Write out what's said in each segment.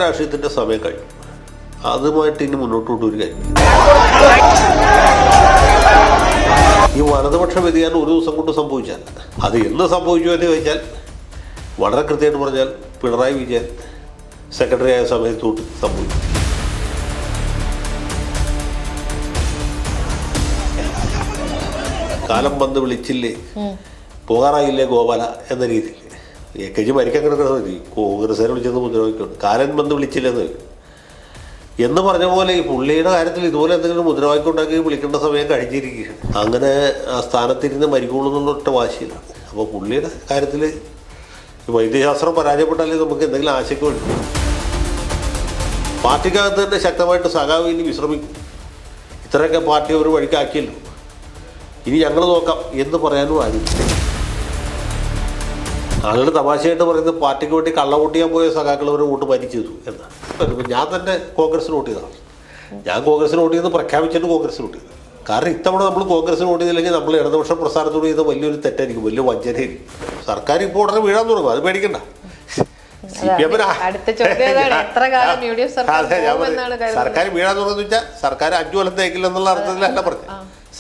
രാഷ്ട്രീയത്തിൻ്റെ സമയം കഴിഞ്ഞു. അതുമായിട്ട് ഇനി മുന്നോട്ട് കൊണ്ടൊരു കാര്യം. ഈ വലതുപക്ഷ വ്യതിയാനം ഒരു ദിവസം കൊണ്ട് സംഭവിച്ചാൽ അത് എന്ന് സംഭവിച്ചു എന്ന് ചോദിച്ചാൽ വളരെ കൃത്യമായിട്ട് പറഞ്ഞാൽ പിണറായി വിജയൻ സെക്രട്ടറി ആയ സമയത്തോട്ട് സംഭവിച്ചു. കാലം വന്ന് വിളിച്ചില്ലേ പോകാറായില്ലേ ഗോപാല എന്ന രീതിയിൽ AKG മരിക്കാൻ കിടക്കുന്നത് മതി. കോൺഗ്രസ്സുകാരെ വിളിച്ചെന്ന് മുദ്രാവാക്യമുണ്ട്. കാലം വന്ന് വിളിച്ചില്ലെന്ന് എന്ന് പറഞ്ഞ പോലെ ഈ പുള്ളിയുടെ കാര്യത്തിൽ ഇതുപോലെ എന്തെങ്കിലും മുദ്രാവാക്യം ഉണ്ടാക്കി വിളിക്കേണ്ട സമയം കഴിഞ്ഞിരിക്കുകയാണ്. അങ്ങനെ ആ സ്ഥാനത്തിരുന്ന് മരിക്കുള്ളൂ എന്നുള്ള ഒറ്റ വാശിയിലാണ്. അപ്പോൾ പുള്ളിയുടെ കാര്യത്തിൽ വൈദ്യശാസ്ത്രം പരാജയപ്പെട്ടാലേ നമുക്ക് എന്തെങ്കിലും ആശയ്ക്ക് വേണ്ടി പാർട്ടിക്കകത്ത് തന്നെ ശക്തമായിട്ട് സഖാവ് ഇനി വിശ്രമിക്കും. ഇത്രയൊക്കെ പാർട്ടി ഒരു വഴിക്കാക്കിയല്ലോ, ഇനി ഞങ്ങൾ നോക്കാം എന്ന് പറയാനും ആരും. ആളുകൾ തമാശയായിട്ട് പറയുന്നത് പാർട്ടിക്ക് വേണ്ടി കള്ളവോട്ട് ചെയ്യാൻ പോയ സഖാക്കൾ ഒരു വോട്ട് ഭരിച്ചു എന്നാണ്. ഞാൻ തന്നെ കോൺഗ്രസിന് വോട്ട് ചെയ്തതാണ്. ഞാൻ കോൺഗ്രസിന് വോട്ട് ചെയ്ത് പ്രഖ്യാപിച്ചിട്ട് കോൺഗ്രസിന് വോട്ട് ചെയ്തു. കാരണം ഇത്തവണ നമ്മൾ കോൺഗ്രസിന് വോട്ട് ചെയ്തില്ലെങ്കിൽ നമ്മൾ ഇടതുപക്ഷ പ്രസ്ഥാനത്തോട് ചെയ്ത വലിയൊരു തെറ്റായിരിക്കും, വലിയ വഞ്ചനയായിരിക്കും. സർക്കാർ ഇപ്പോൾ ഉടനെ വീഴാൻ തുടങ്ങും, അത് പേടിക്കണ്ട. സർക്കാർ വീഴാൻ തുടങ്ങുന്ന വെച്ചാൽ സർക്കാർ 5 കൊല്ലം തേക്കില്ല എന്നുള്ള അർത്ഥത്തിലല്ല പറഞ്ഞത്.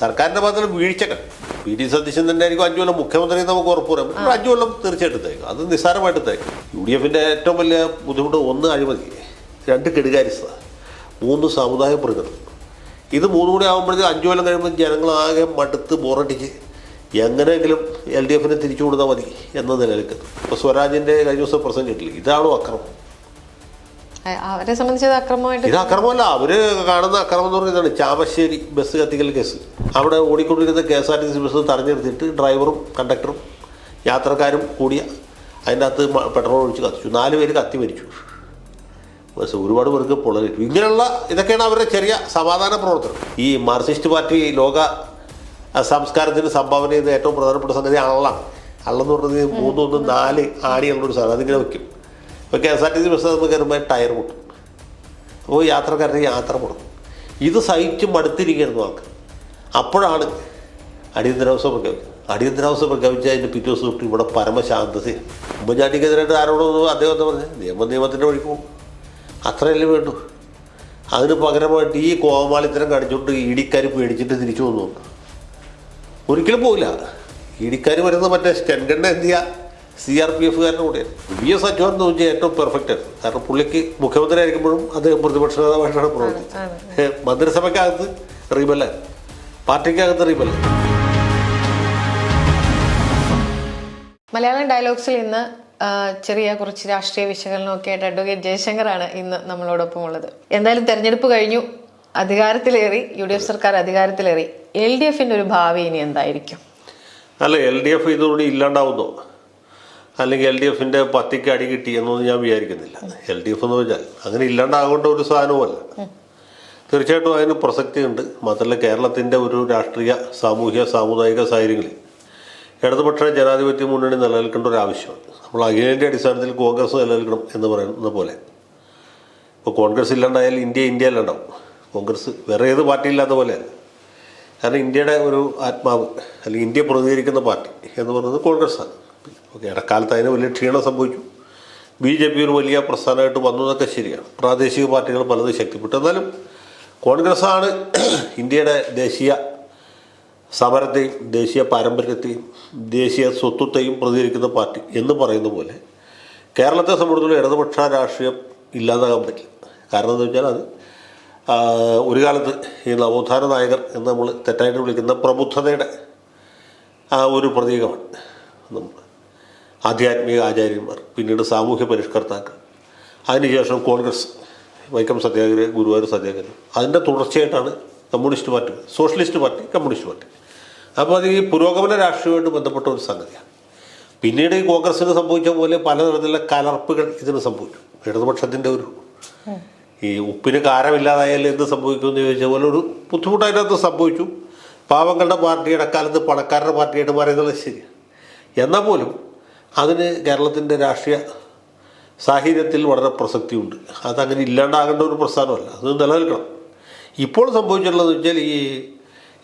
സർക്കാരിന്റെ ഭാഗത്തുള്ള വീഴ്ചകൾ PD സതീശൻ തന്നെ ആയിരിക്കും 5 കൊല്ലം മുഖ്യമന്ത്രി നമുക്ക് ഉറപ്പ് പറയാം. 5 കൊല്ലം തീർച്ചയായിട്ടും തേക്കും, അത് നിസ്സാരമായിട്ട് തേക്കും. UDFന്റെ ഏറ്റവും വലിയ ബുദ്ധിമുട്ട് 1 അഴിമതി, 2 കെടുകാര്യസ്ഥത, 3 സാമുദായിക പ്രകടനം. ഇത് 3 കൂടി ആകുമ്പോഴത്തേക്ക് 5 കൊല്ലം കഴിയുമ്പോൾ ജനങ്ങളാകെ മടുത്ത് ബോറടിച്ച് എങ്ങനെയെങ്കിലും LDFനെ തിരിച്ചു കൊടുത്താൽ മതി എന്ന നിലയിലേക്ക്. ഇപ്പോൾ സ്വരാജിൻ്റെ കഴിഞ്ഞ ദിവസം പ്രസംഗം കേട്ടില്ല, ഇതാണോ അക്രമം? അവരെ സംബന്ധിച്ചത് അക്രമമായിട്ട് ഇത് അക്രമമല്ല. അവര് കാണുന്ന അക്രമം എന്ന് പറയുന്നതാണ് ചാമശ്ശേരി ബസ് കത്തിക്കൽ കേസ്. അവിടെ ഓടിക്കൊണ്ടിരുന്ന KSRTC ബസ് തടഞ്ഞെടുത്തിട്ട് ഡ്രൈവറും കണ്ടക്ടറും യാത്രക്കാരും കൂടിയ അതിൻ്റെ അകത്ത് പെട്രോൾ ഒഴിച്ച് കത്തിച്ചു. 4 പേര് കത്തി മരിച്ചു. ബസ് ഒരുപാട് പേർക്ക് പൊള്ളലേറ്റു. ഇങ്ങനെയുള്ള ഇതൊക്കെയാണ് അവരുടെ ചെറിയ സമാധാന പ്രവർത്തനം. ഈ മാർക്സിസ്റ്റ് പാർട്ടി ലോക സംസ്കാരത്തിന് സംഭാവന ചെയ്ത ഏറ്റവും പ്രധാനപ്പെട്ട സംഗതി അള്ളാണ്. അള്ളെന്ന് പറഞ്ഞത് 3, 1, 4 ആണിയുള്ളൊരു സാധനം, അതിങ്ങനെ വയ്ക്കും. ഇപ്പോൾ KSRTC ബസ് നമുക്ക് കയറുമ്പോൾ ടയർ പൊട്ടും. അപ്പോൾ യാത്രക്കാരുടെ യാത്ര മുടങ്ങും. ഇത് സഹിച്ച് മടുത്തിരിക്കുന്നു ആൾക്ക്. അപ്പോഴാണ് അടിയന്തരാവസ്ഥ പ്രഖ്യാപിച്ചത്. അടിയന്തരാവസ്ഥ പ്രഖ്യാപിച്ച അതിൻ്റെ പിറ്റേ ദിവസം തൊട്ട് ഇവിടെ പരമശാന്തതയാണ്. ഉമ്മൻചാണ്ടിക്കെതിരായിട്ട് ആരോടൊന്നും അദ്ദേഹം എന്താ പറഞ്ഞത്, നിയമത്തിൻ്റെ വഴിക്ക് പോകും, അത്രയല്ലേ വേണ്ടു. അതിന് പകരമായിട്ട് ഈ കോമാളിത്തരം കാണിച്ചുകൊണ്ട് ഇടിക്കാർ പേടിച്ചിട്ട് തിരിച്ചു വന്നു. ഒരിക്കലും പോകില്ല. ഇടിക്കാർ വരുന്നത് മറ്റേ സ്റ്റെൻഗണ്ണ എന്തിയ CRPFകാരൻ്റെ കൂടെയാണ്. VS അച്യുതൻ എന്ന് വെച്ചാൽ ഏറ്റവും പെർഫെക്റ്റ് ആയിരുന്നു. കാരണം പുള്ളിക്ക് മുഖ്യമന്ത്രി ആയിരിക്കുമ്പോഴും അദ്ദേഹം പ്രതിപക്ഷ നേതാവായിട്ടാണ് പ്രവർത്തിച്ചത്. മന്ത്രിസഭയ്ക്കകത്ത് റീബലാണ്, പാർട്ടിക്കകത്ത് റീബലാണ്. മലയാളം ഡയലോഗ്സിൽ ഇന്ന് ചെറിയ കുറച്ച് രാഷ്ട്രീയ വിശകലനമൊക്കെ ആയിട്ട് അഡ്വക്കേറ്റ് ജയശങ്കറാണ് ഇന്ന് നമ്മളോടൊപ്പം ഉള്ളത്. എന്തായാലും തെരഞ്ഞെടുപ്പ് കഴിഞ്ഞു, അധികാരത്തിലേറി, UDF സർക്കാർ അധികാരത്തിലേറി. LDFന്റെ ഒരു ഭാവി ഇനി എന്തായിരിക്കും? അല്ല, LDF ഇതോടെ ഇല്ലാണ്ടാവുന്നോ, അല്ലെങ്കിൽ LDFന്റെ പത്തിക്ക് അടി കിട്ടി എന്നൊന്നും ഞാൻ വിചാരിക്കുന്നില്ല. LDF എന്ന് വെച്ചാൽ അങ്ങനെ ഇല്ലാണ്ടാകേണ്ട ഒരു സാധനവുമല്ല. തീർച്ചയായിട്ടും അതിന് പ്രസക്തിയുണ്ട്. മാത്രമല്ല കേരളത്തിൻ്റെ ഒരു രാഷ്ട്രീയ സാമൂഹ്യ സാമുദായിക സാഹചര്യങ്ങളിൽ ഇടതുപക്ഷ ജനാധിപത്യ മുന്നണി നിലനിൽക്കേണ്ട ഒരു ആവശ്യമാണ്. നമ്മൾ അഖിലേന്ത്യാ അടിസ്ഥാനത്തിൽ കോൺഗ്രസ് നിലനിൽക്കണം എന്ന് പറയുന്ന പോലെ ഇപ്പോൾ കോൺഗ്രസ് ഇല്ലാണ്ടായാൽ ഇന്ത്യ അല്ലാണ്ടാവും. കോൺഗ്രസ് വേറെ ഏത് പാർട്ടി ഇല്ലാത്ത പോലെയല്ല. കാരണം ഇന്ത്യയുടെ ഒരു ആത്മാവ് അല്ലെങ്കിൽ ഇന്ത്യ പ്രതിനിധീകരിക്കുന്ന പാർട്ടി എന്ന് പറയുന്നത് കോൺഗ്രസ്സാണ്. ഓക്കെ, ഇടക്കാലത്ത് അതിന് വലിയ ക്ഷീണം സംഭവിച്ചു. BJP ഒരു വലിയ പ്രസ്ഥാനമായിട്ട് വന്നു എന്നൊക്കെ ശരിയാണ്. പ്രാദേശിക പാർട്ടികൾ പലതും ശക്തിപ്പെട്ടു. എന്നാലും കോൺഗ്രസ്സാണ് ഇന്ത്യയുടെ ദേശീയ സമരത്തെയും ദേശീയ പാരമ്പര്യത്തെയും ദേശീയ സ്വത്വത്തെയും പ്രതികരിക്കുന്ന പാർട്ടി എന്ന് പറയുന്ന പോലെ കേരളത്തെ സംബന്ധിച്ചിടത്തോളം ഇടതുപക്ഷ രാഷ്ട്രീയം ഇല്ലാതാകാൻ പറ്റില്ല. കാരണം എന്താ വെച്ചാൽ അത് ഒരു കാലത്ത് ഈ നവോത്ഥാന നായകർ എന്ന് നമ്മൾ തെറ്റായിട്ട് വിളിക്കുന്ന പ്രബുദ്ധതയുടെ ഒരു പ്രതീകമാണ്. നമ്മൾ ആധ്യാത്മിക ആചാര്യന്മാർ, പിന്നീട് സാമൂഹ്യ പരിഷ്കർത്താക്കൾ, അതിനുശേഷം കോൺഗ്രസ്, വൈക്കം സത്യാഗ്രഹ, ഗുരുവായൂർ സത്യാഗ്രഹം, അതിൻ്റെ തുടർച്ചയായിട്ടാണ് communist party, socialist party, communist party. അപ്പോൾ അത് ഈ പുരോഗമന രാഷ്ട്രീയമായിട്ട് ബന്ധപ്പെട്ട ഒരു സംഗതിയാണ്. പിന്നീട് ഈ കോൺഗ്രസ്സിന് സംഭവിച്ച പോലെ പലതരത്തിലുള്ള കലർപ്പുകൾ ഇതിന് സംഭവിച്ചു. ഇടതുപക്ഷത്തിൻ്റെ ഒരു ഈ ഉപ്പിന് കാരമില്ലാതായാലും എന്ത് സംഭവിക്കുമെന്ന് ചോദിച്ച പോലെ ഒരു ബുദ്ധിമുട്ടതിനകത്ത് സംഭവിച്ചു. പാവങ്ങളുടെ പാർട്ടിയുടെ കാലത്ത് പണക്കാരുടെ പാർട്ടിയായിട്ട് മാറിയെന്നുള്ളത് ശരിയാണ്. എന്നാൽ പോലും അതിന് കേരളത്തിൻ്റെ രാഷ്ട്രീയ സാഹചര്യത്തിൽ വളരെ പ്രസക്തിയുണ്ട്. അതങ്ങനെ ഇല്ലാണ്ടാകേണ്ട ഒരു പ്രസ്ഥാനമല്ല, അത് നിലനിൽക്കണം. ഇപ്പോൾ സംഭവിച്ചിട്ടുള്ളതെന്ന് വെച്ചാൽ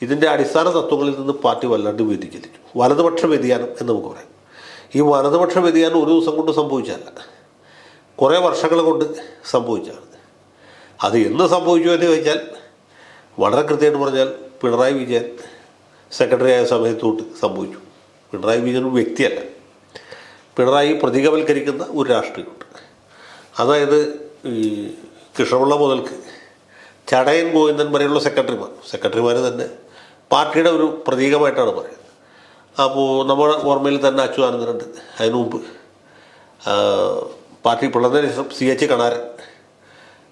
ഇതിൻ്റെ അടിസ്ഥാന തത്വങ്ങളിൽ നിന്ന് പാർട്ടി വല്ലാണ്ട് വ്യതിചലിച്ചു. വലതുപക്ഷ വ്യതിയാനം എന്ന് നമുക്ക് പറയാം. ഈ വലതുപക്ഷ വ്യതിയാനം ഒരു ദിവസം കൊണ്ട് സംഭവിച്ചല്ല. കുറേ വർഷങ്ങൾ കൊണ്ട് സംഭവിച്ചതാണ്. അത് എന്ന് സംഭവിച്ചു എന്ന് ചോദിച്ചാൽ വളരെ കൃത്യമായിട്ട് പറഞ്ഞാൽ പിണറായി വിജയൻ സെക്രട്ടറി ആയ സമയത്തോട്ട് സംഭവിച്ചു. പിണറായി വിജയൻ ഒരു വ്യക്തിയല്ല, പിണറായി പ്രതീകവൽക്കരിക്കുന്ന ഒരു രാഷ്ട്രീയമുണ്ട്. അതായത് ഈ കൃഷ്ണപിള്ള മുതൽക്ക് ചടയൻ ഗോവിന്ദൻ വരെയുള്ള സെക്രട്ടറിമാർ തന്നെ പാർട്ടിയുടെ ഒരു പ്രതീകമായിട്ടാണ് പറയുന്നത്. അപ്പോൾ നമ്മുടെ ഓർമ്മയിൽ തന്നെ അച്യുതാനന്ദനുണ്ട്. അതിനു മുമ്പ് പാർട്ടി പിളർന്നതിന് ശേഷം CH കണാരൻ,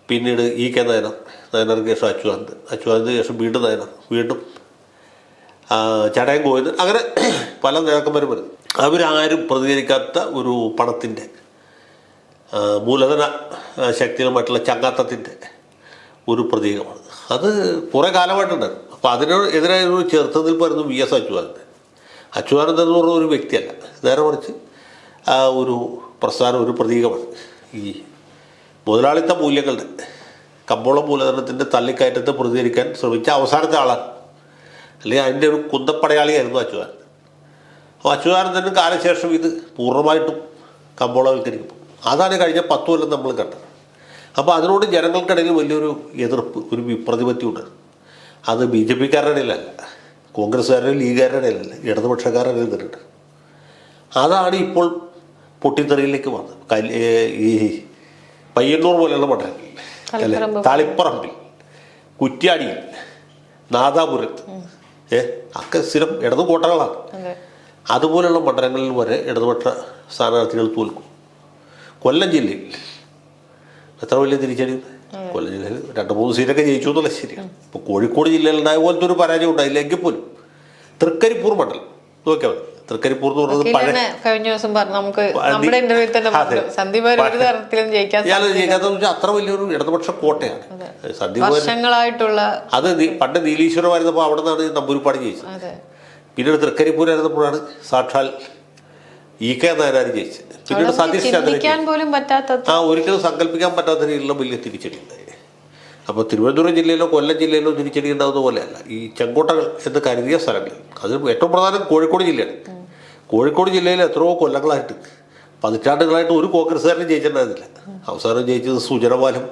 പിന്നീട് EK നയനാർക്ക് ശേഷം അച്യുതാനന്ദന് ശേഷം വീണ്ടും നയനാർ, വീണ്ടും ചടയൻ ഗോവിന്ദൻ, അങ്ങനെ പല നേതാക്കന്മാരും വരുന്നു. അവരാരും പ്രതികരിക്കാത്ത ഒരു പണത്തിൻ്റെ മൂലധന ശക്തികളുമായിട്ടുള്ള ചങ്ങാത്തത്തിൻ്റെ ഒരു പ്രതീകമാണ്. അത് കുറേ കാലമായിട്ടുണ്ടായിരുന്നു. അപ്പോൾ അതിനെതിരായ ഒരു ചെറുത്തുനിൽപ്പായിരുന്നു VS അച്യുതാനന്ദൻ എന്ന് പറഞ്ഞ ഒരു വ്യക്തിയല്ല, നേരെ മറിച്ച് ഒരു പ്രസ്ഥാനം, ഒരു പ്രതീകമാണ്. ഈ മുതലാളിത്ത മൂല്യങ്ങളുടെ കമ്പോള മൂലധനത്തിൻ്റെ തള്ളിക്കയറ്റത്തെ പ്രതികരിക്കാൻ ശ്രമിച്ച അവസാനത്തെ ആളാണ്, അല്ലെങ്കിൽ അതിൻ്റെ ഒരു കുന്തപ്പടയാളിയായിരുന്നു അച്യുതാനന്ദൻ. അപ്പോൾ അച്യുതാനന്ദന് കാലശേഷം ഇത് പൂർണ്ണമായിട്ടും കമ്പോളവൽക്കരിക്കും. അതാണ് കഴിഞ്ഞ 10 കൊല്ലം നമ്മൾ കണ്ടത്. അപ്പോൾ അതിനോട് ജനങ്ങൾക്കിടയിൽ വലിയൊരു എതിർപ്പ്, ഒരു വിപ്രതിപത്തി ഉണ്ട്. അത് BJP-ക്കാരുടെ ഇടയിലല്ല, കോൺഗ്രസ്സുകാരുടെ, ലീഗുകാരുടെ ഇടയിലല്ല, ഇടതുപക്ഷക്കാരുടെ ഇടയിൽ നിന്നിട്ട്. അതാണ് ഇപ്പോൾ പൊട്ടിത്തെറിയിലേക്ക് വന്നത്. ഈ പയ്യന്നൂർ പോലെയുള്ള മണ്ഡലങ്ങളിൽ, അല്ലെ, താളിപ്പറമ്പിൽ, കുറ്റ്യാടിയിൽ, നാദാപുരത്ത് ഒക്കെ സ്ഥിരം ഇടതു കോട്ടകളാണ്. അതുപോലെയുള്ള മണ്ഡലങ്ങളിൽ വരെ ഇടതുപക്ഷ സ്ഥാനാർത്ഥികൾ തോൽക്കും. കൊല്ലം ജില്ലയിൽ എത്ര വലിയ തിരിച്ചടി! കൊല്ലം ജില്ലയിൽ 2-3 സീറ്റൊക്കെ ജയിച്ചു എന്നുള്ള ശരിയാണ്. ഇപ്പോൾ കോഴിക്കോട് ജില്ലയിൽ ഉണ്ടായ പോലത്തെ ഒരു പരാജയം ഉണ്ടായില്ല. എങ്കിൽ പോലും തൃക്കരിപ്പൂർ മണ്ഡലം നോക്കിയാൽ മതി. തൃക്കരിപ്പൂർ എന്ന് പറയുന്നത് കഴിഞ്ഞ ദിവസം നമുക്ക് നമ്മുടെ ഇന്റർവ്യൂവിൽ തന്നെ ജയിക്കാത്തതെന്ന് വെച്ചാൽ അത്ര വലിയൊരു ഇടതുപക്ഷ കോട്ടയാണ് വർഷങ്ങളായിട്ടുള്ള. അത് പണ്ട് നീലീശ്വരമായിരുന്നപ്പോൾ അവിടെ നിന്നാണ് നമ്പൂരിപ്പാട് ജയിച്ചത്. പിന്നീട് തൃക്കരിപ്പൂരായിരുന്നപ്പോഴാണ് സാക്ഷാൽ EK നായനാർ ജയിച്ചത്. പിന്നീട് സതീഷ് ചന്ദ്രൻ ഒരിക്കലും സങ്കല്പിക്കാൻ പറ്റാത്ത രീതിയിലുള്ള വലിയ തിരിച്ചടി ഉണ്ടായി. അപ്പോൾ തിരുവനന്തപുരം ജില്ലയിലോ കൊല്ലം ജില്ലയിലോ തിരിച്ചടി ഉണ്ടാകുന്ന പോലെയല്ല ഈ ചെങ്കോട്ടകൾ എന്ന് കരുതിയ സ്ഥലങ്ങളിൽ. അതിൽ ഏറ്റവും പ്രധാനം കോഴിക്കോട് ജില്ലയാണ്. കോഴിക്കോട് ജില്ലയിൽ എത്രയോ കൊല്ലങ്ങളായിട്ട്, പതിറ്റാണ്ടുകളായിട്ട് ഒരു കോൺഗ്രസ്സുകാരനും ജയിച്ചിട്ടുണ്ടായിരുന്നില്ല. അവസാനം ജയിച്ചത് സുജനപാലും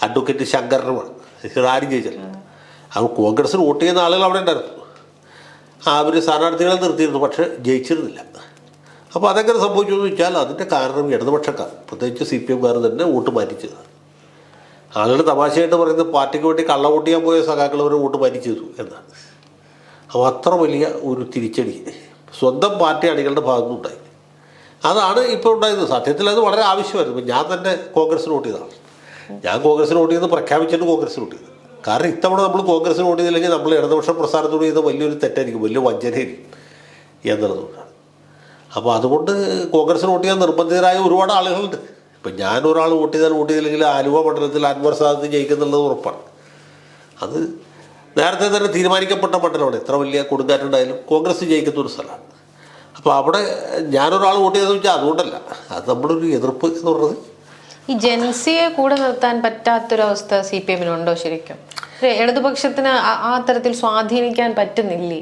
അഡ്വക്കേറ്റ് ശങ്കരനുമാണ്. ആരും ജയിച്ചില്ല. അപ്പോൾ കോൺഗ്രസ്സിന് വോട്ട് ചെയ്യുന്ന ആളുകൾ അവിടെ ഉണ്ടായിരുന്നു. അവർ സ്ഥാനാർത്ഥികളെ നിർത്തിയിരുന്നു, പക്ഷേ ജയിച്ചിരുന്നില്ല. അപ്പോൾ അതെങ്ങനെ സംഭവിച്ചു എന്ന് വെച്ചാൽ അതിൻ്റെ കാരണം ഇടതുപക്ഷക്കാർ, പ്രത്യേകിച്ച് CPM-കാർ തന്നെ വോട്ട് മാറ്റിച്ചതാണ്. ആളുകൾ തമാശയായിട്ട് പറയുന്നത് പാർട്ടിക്ക് വേണ്ടി കള്ളവോട്ട് ചെയ്യാൻ പോയ സഖാക്കൾ അവർ വോട്ട് മാറ്റിച്ചതു എന്നാണ്. അപ്പോൾ അത്ര വലിയ ഒരു തിരിച്ചടി സ്വന്തം പാർട്ടി അണികളുടെ ഭാഗത്തുനിന്നുണ്ടായി. അതാണ് ഇപ്പോൾ ഉണ്ടായത്. സത്യത്തിൽ അത് വളരെ ആവശ്യമായിരുന്നു. ഇപ്പം ഞാൻ തന്നെ കോൺഗ്രസ്സിന് വോട്ട് ചെയ്തതാണ്. ഞാൻ കോൺഗ്രസ്സിന് വോട്ട് ചെയ്ത് പ്രഖ്യാപിച്ചിട്ട് കോൺഗ്രസ്സിന് വോട്ട് ചെയ്തു. കാരണം ഇത്തവണ നമ്മൾ കോൺഗ്രസ്സിന് വോട്ട് ചെയ്തില്ലെങ്കിൽ നമ്മൾ ഇടതുപക്ഷ പ്രസ്ഥാനത്തോട് ചെയ്ത വലിയൊരു തെറ്റായിരിക്കും, വലിയ വഞ്ചനയായിരിക്കും എന്നുള്ളതുകൊണ്ടാണ്. അപ്പോൾ അതുകൊണ്ട് കോൺഗ്രസ്സിന് വോട്ട് ചെയ്യാൻ നിർബന്ധിതരായ ഒരുപാട് ആളുകളുണ്ട്. ഇപ്പം ഞാനൊരാൾ വോട്ട് ചെയ്തില്ലെങ്കിൽ ആലുവ മണ്ഡലത്തിൽ അൻവർ സാദത്ത് ജയിക്കുന്നുള്ളത് ഉറപ്പാണ്. അത് നേരത്തെ തന്നെ തീരുമാനിക്കപ്പെട്ട മണ്ഡലമാണ്. എത്ര വലിയ കൊടുങ്കാറ്റുണ്ടായാലും കോൺഗ്രസ് ജയിക്കുന്ന ഒരു സ്ഥലമാണ്. അപ്പോൾ അവിടെ ഞാനൊരാൾ വോട്ട് ചെയ്തെന്ന് വെച്ചാൽ അതുകൊണ്ടല്ല, അത് നമ്മുടെ ഒരു എതിർപ്പ് എന്ന് പറയുന്നത്. ഈ ജൻസിയെ കൂടെ നിർത്താൻ പറ്റാത്തൊരവസ്ഥ CPM-നുണ്ടോ ശരിക്കും? ഇടതുപക്ഷത്തിന് ആ തരത്തിൽ സ്വാധീനിക്കാൻ പറ്റുന്നില്ലേ?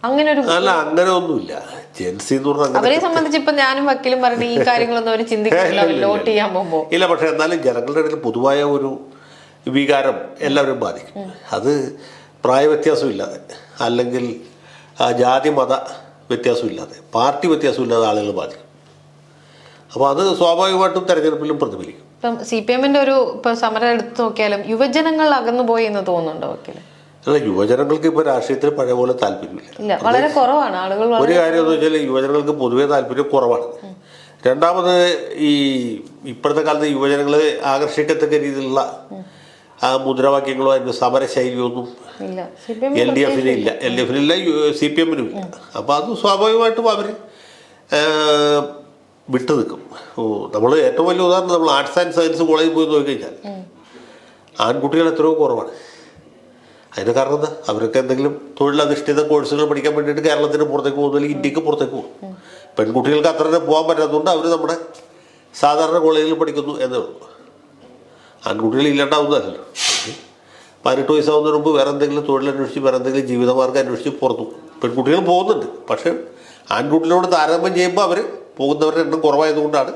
അങ്ങനെ ഒരു അല്ല, അങ്ങനെ ഒന്നുമില്ല. ജെൻസി എന്ന് പറഞ്ഞാൽ അവരെ സംബന്ധിച്ച് ഇപ്പൊ ഞാനും വക്കീലും പറഞ്ഞ ഈ കാര്യങ്ങളൊന്നും അവർ ചിന്തിക്കില്ല വോട്ട് ചെയ്യാൻ പോകുമ്പോൾ. ഇല്ല, പക്ഷെ എന്നാലും ജനങ്ങളുടെ ഇടയിൽ പൊതുവായ ഒരു വികാരം എല്ലാവരും ബാധിക്കും. അത് പ്രായവ്യത്യാസമില്ലാതെ, അല്ലെങ്കിൽ ജാതി മത വ്യത്യാസമില്ലാതെ, പാർട്ടി വ്യത്യാസമില്ലാതെ ആളുകൾ ബാധിക്കും. അപ്പോൾ അത് സ്വാഭാവികമായിട്ടും തെരഞ്ഞെടുപ്പിലും പ്രതിഫലിക്കും. ഇപ്പം CPM-ന്റെ ഒരു സമരം എടുത്തു നോക്കിയാലും യുവജനങ്ങൾ അകന്നുപോയി എന്ന് തോന്നുന്നുണ്ടോ വക്കീല്? അല്ല, യുവജനങ്ങൾക്ക് ഇപ്പോൾ രാഷ്ട്രീയത്തിൽ പഴയ പോലെ താല്പര്യമില്ല. വളരെ കുറവാണ് ആളുകൾ. ഒരു കാര്യം എന്ന് വെച്ചാൽ യുവജനങ്ങൾക്ക് പൊതുവെ താല്പര്യം കുറവാണ്. രണ്ടാമത് ഈ ഇപ്പോഴത്തെ കാലത്ത് യുവജനങ്ങളെ ആകർഷിക്കത്തക്ക രീതിയിലുള്ള മുദ്രാവാക്യങ്ങളോ അതിൻ്റെ സമരശൈലിയൊന്നും LDF-ന് ഇല്ല, CPM-നും ഇല്ല. അപ്പോൾ അത് സ്വാഭാവികമായിട്ടും അവർ വിട്ടു നിൽക്കും. നമ്മൾ ഏറ്റവും വലിയ ഉദാഹരണം, നമ്മൾ ആർട്സ് ആൻഡ് സയൻസ് കോളേജിൽ പോയി നോക്കിക്കഴിഞ്ഞാൽ ആൺകുട്ടികൾ എത്രയോ കുറവാണ്. അതിന് കാരണം എന്താ? അവരൊക്കെ എന്തെങ്കിലും തൊഴിലധിഷ്ഠിത കോഴ്സുകൾ പഠിക്കാൻ വേണ്ടിയിട്ട് കേരളത്തിന് പുറത്തേക്ക് പോകുന്നു, അല്ലെങ്കിൽ ഇന്ത്യക്ക് പുറത്തേക്ക് പോകും. പെൺകുട്ടികൾക്ക് അത്ര പോകാൻ പറ്റാത്തതുകൊണ്ട് അവർ നമ്മുടെ സാധാരണ കോളേജിൽ പഠിക്കുന്നു എന്നേ ഉള്ളൂ. ആൺകുട്ടികൾ ഇല്ലാണ്ടാവുന്നതല്ലോ. 18 വയസ്സാവുന്നതിന് മുമ്പ് വേറെ എന്തെങ്കിലും തൊഴിലന്വേഷിച്ച്, വേറെ എന്തെങ്കിലും ജീവിതമാർഗ്ഗം അന്വേഷിച്ച് പുറത്തു പെൺകുട്ടികൾ പോകുന്നുണ്ട്. പക്ഷേ ആൺകുട്ടികളോട് താരതമ്യം ചെയ്യുമ്പോൾ അവർ പോകുന്നവരുടെ എണ്ണം കുറവായതുകൊണ്ടാണ്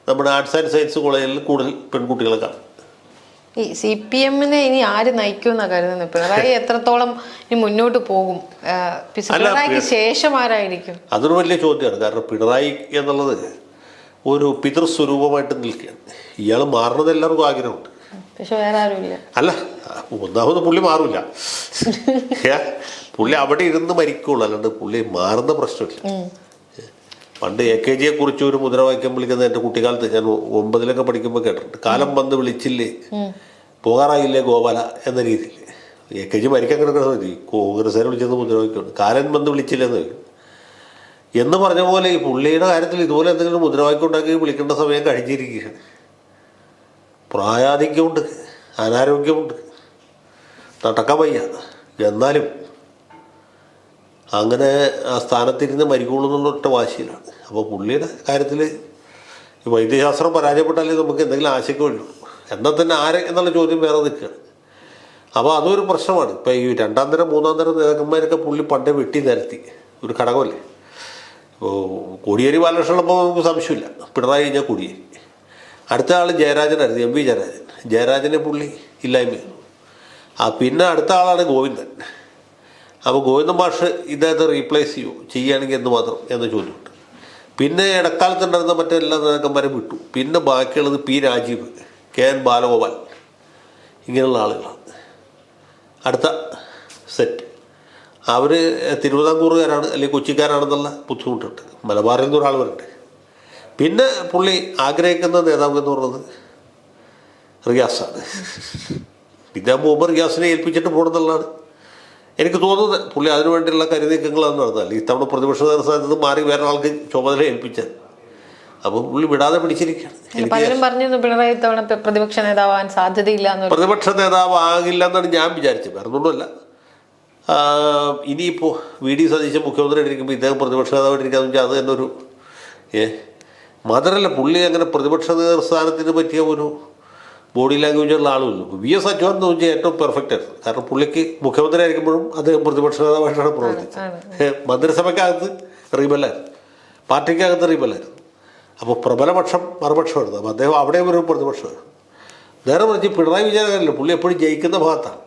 നമ്മുടെ ആർട്സ് ആൻഡ് സയൻസ് കോളേജിൽ കൂടുതൽ പെൺകുട്ടികളെ കാണും. ഈ CPM-നെ ഇനി ആര് നയിക്കുമെന്നാണ് കരുതുന്നത്? പിണറായി എത്രത്തോളം ഇനി മുന്നോട്ട് പോകും? പിണറായിക്ക് ശേഷം ആരായിരിക്കും? അതൊരു വലിയ ചോദ്യമാണ്. കാരണം പിണറായി എന്നുള്ളത് ഒരു പിതൃസ്വരൂപമായിട്ട് നിൽക്കുകയാണ്. ഇയാൾ മാറണത് എല്ലാവർക്കും ആഗ്രഹമുണ്ട്, പക്ഷെ വേറെ ആരുമില്ല. അല്ല, ഒന്നാമത് പുള്ളി മാറില്ല. പുള്ളി അവിടെ ഇരുന്ന് മരിക്കുള്ളൂ, അല്ലാണ്ട് പുള്ളി മാറുന്ന പ്രശ്നമില്ല. പണ്ട് AKGയെ കുറിച്ച് ഒരു മുദ്രാവാക്യം വിളിക്കുന്നത് എൻ്റെ കുട്ടിക്കാലത്ത് ഞാൻ 9-ലൊക്കെ പഠിക്കുമ്പോൾ കേട്ടിട്ടുണ്ട്. കാലം വന്ന് വിളിച്ചില്ലേ പോകാറായില്ലേ ഗോപാല എന്ന രീതിയിൽ. AKG മരിക്കാൻ കിടക്കുന്ന മതി കോൺഗ്രസ്സുകാരെ വിളിച്ചത് മുദ്രാവാക്യമുണ്ട്, കാലം വന്ന് വിളിച്ചില്ലെന്ന് വരും എന്ന് പറഞ്ഞ പോലെ ഈ പുള്ളിയുടെ കാര്യത്തിൽ ഇതുപോലെ എന്തെങ്കിലും മുദ്രാവാക്യം ഉണ്ടാക്കി വിളിക്കേണ്ട സമയം കഴിഞ്ഞിരിക്കുകയാണ്. പ്രായാധിക്യമുണ്ട്, അനാരോഗ്യമുണ്ട്, നടക്കാൻ വയ്യ. എന്നാലും അങ്ങനെ ആ സ്ഥാനത്തിരുന്ന് മരിക്കുള്ളൂ എന്നുള്ള ഒറ്റ വാശിയിലാണ്. അപ്പോൾ പുള്ളിയുടെ കാര്യത്തിൽ ഈ വൈദ്യശാസ്ത്രം പരാജയപ്പെട്ടാലേ നമുക്ക് എന്തെങ്കിലും ആശങ്കയുള്ളൂ. എന്നാൽ തന്നെ ആര് എന്നുള്ള ചോദ്യം വേറെ നിൽക്കുകയാണ്. അപ്പോൾ അതൊരു പ്രശ്നമാണ്. ഇപ്പോൾ ഈ 2ാം തരം 3ാം തരം നേതാക്കന്മാരൊക്കെ പുള്ളി പണ്ടേ വെട്ടി നിരത്തി ഒരു ഘടകമല്ലേ. ഇപ്പോൾ കോടിയേരി ബാലകൃഷ്ണനപ്പോൾ നമുക്ക് സംശയമില്ല, പിണറായി കഴിഞ്ഞാൽ കോടിയേരി. അടുത്ത ആൾ ജയരാജനായിരുന്നു, MV ജയരാജൻ. ജയരാജനെ പുള്ളി ഇല്ലായ്മയാണ്. പിന്നെ അടുത്ത ആളാണ് ഗോവിന്ദൻ. അപ്പോൾ ഗോവിന്ദൻ മാഷ് ഇദ്ദേഹത്തെ റീപ്ലേസ് ചെയ്യുകയാണെങ്കിൽ എന്ത് മാത്രം എന്ന ചോദ്യമുണ്ട്. പിന്നെ ഇടക്കാലത്തുണ്ടായിരുന്ന മറ്റെല്ലാ നേതാക്കന്മാരും വിട്ടു. പിന്നെ ബാക്കിയുള്ളത് P. രാജീവ്, KN ബാലഗോപാൽ, ഇങ്ങനെയുള്ള ആളുകളാണ് അടുത്ത സെറ്റ്. അവർ തിരുവിതാംകൂറുകാരാണ് അല്ലെങ്കിൽ കൊച്ചിക്കാരാണെന്നുള്ള ബുദ്ധിമുട്ടുണ്ട്. മലബാറിൽ നിന്ന് ഒരാൾ വരട്ടെ. പിന്നെ പുള്ളി ആഗ്രഹിക്കുന്ന നേതാവ് എന്ന് പറയുന്നത് റിയാസാണ്. പിന്നെ മുമ്പ് റിയാസിനെ ഏൽപ്പിച്ചിട്ട് പോകണമെന്നുള്ളതാണ് എനിക്ക് തോന്നുന്നത്. പുള്ളി അതിനു വേണ്ടിയുള്ള കരുനീക്കങ്ങളാണ് നടന്നത്. ഇത്തവണ പ്രതിപക്ഷ നേതൃസ്ഥാനത്ത് മാറി വേറെ ആൾക്ക് ചുമതല ഏൽപ്പിച്ചാൽ അപ്പം പുള്ളി വിടാതെ പിടിച്ചിരിക്കുകയാണ്. പലരും പറഞ്ഞിരുന്നു പിണറായി ഇത്തവണ പ്രതിപക്ഷ നേതാവാൻ സാധ്യതയില്ല. പ്രതിപക്ഷ നേതാവ് ആകില്ല എന്നാണ് ഞാൻ വിചാരിച്ചത്. വേറെ ഒന്നുമല്ല, ഇനിയിപ്പോൾ VD സതീശൻ മുഖ്യമന്ത്രി ഇരിക്കുമ്പോൾ ഇദ്ദേഹം പ്രതിപക്ഷ നേതാവായിട്ടിരിക്കാന്ന് വെച്ചാൽ അത് തന്നെ ഒരു മാത്രമല്ല പുള്ളി അങ്ങനെ പ്രതിപക്ഷ നേതൃസ്ഥാനത്തിന് പറ്റിയ ഒരു ബോഡി ലാംഗ്വേജുള്ള ആളുമില്ല. VS അച്യുതാനന്ദൻ എന്ന് വെച്ചാൽ ഏറ്റവും പെർഫെക്റ്റ് ആയിരുന്നു. കാരണം പുള്ളിക്ക് മുഖ്യമന്ത്രി ആയിരിക്കുമ്പോഴും അദ്ദേഹം പ്രതിപക്ഷ നേതാവായിട്ടാണ് പ്രവർത്തിച്ചത്. മന്ത്രിസഭയ്ക്കകത്ത് റീബലായിരുന്നു, പാർട്ടിക്കകത്ത് റീബലായിരുന്നു. അപ്പോൾ പ്രബലപക്ഷം മറുപക്ഷമായിരുന്നു. അപ്പോൾ അദ്ദേഹം അവിടെ ഒരു പ്രതിപക്ഷമായിരുന്നു. നേരെ മറിച്ച് പിണറായി വിജയനല്ല, പുള്ളി എപ്പോഴും ജയിക്കുന്ന ഭാഗത്താണ്,